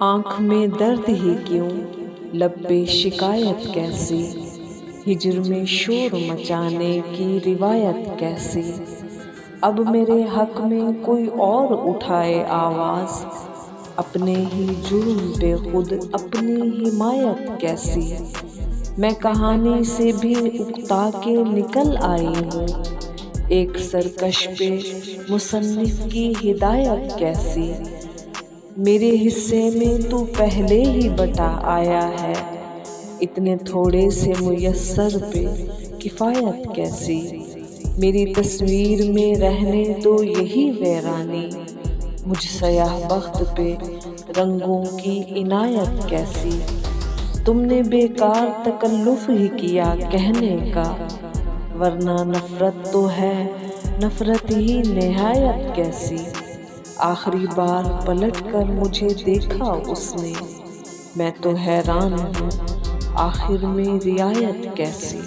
आँख में दर्द ही क्यों, लब पे शिकायत कैसी, हिज्र में शोर मचाने की रिवायत कैसी। अब मेरे हक में कोई और उठाए आवाज़, अपने ही जुर्म पे खुद अपनी हिमायत कैसी। मैं कहानी से भी उकता के निकल आई हूँ, एक सरकश पे मुसन्निफ की हिदायत कैसी। मेरे हिस्से में तू पहले ही बटा आया है, इतने थोड़े से मुयस्सर पे किफ़ायत कैसी। मेरी तस्वीर में रहने दो यही वैरानी, मुझ सयाह बख्त पे रंगों की इनायत कैसी। तुमने बेकार तकल्लुफ़ ही किया कहने का, वरना नफ़रत तो है नफ़रत ही निहायत कैसी। आखिरी बार पलट कर मुझे देखा उसने, मैं तो हैरान हूँ आखिर में रियायत कैसी।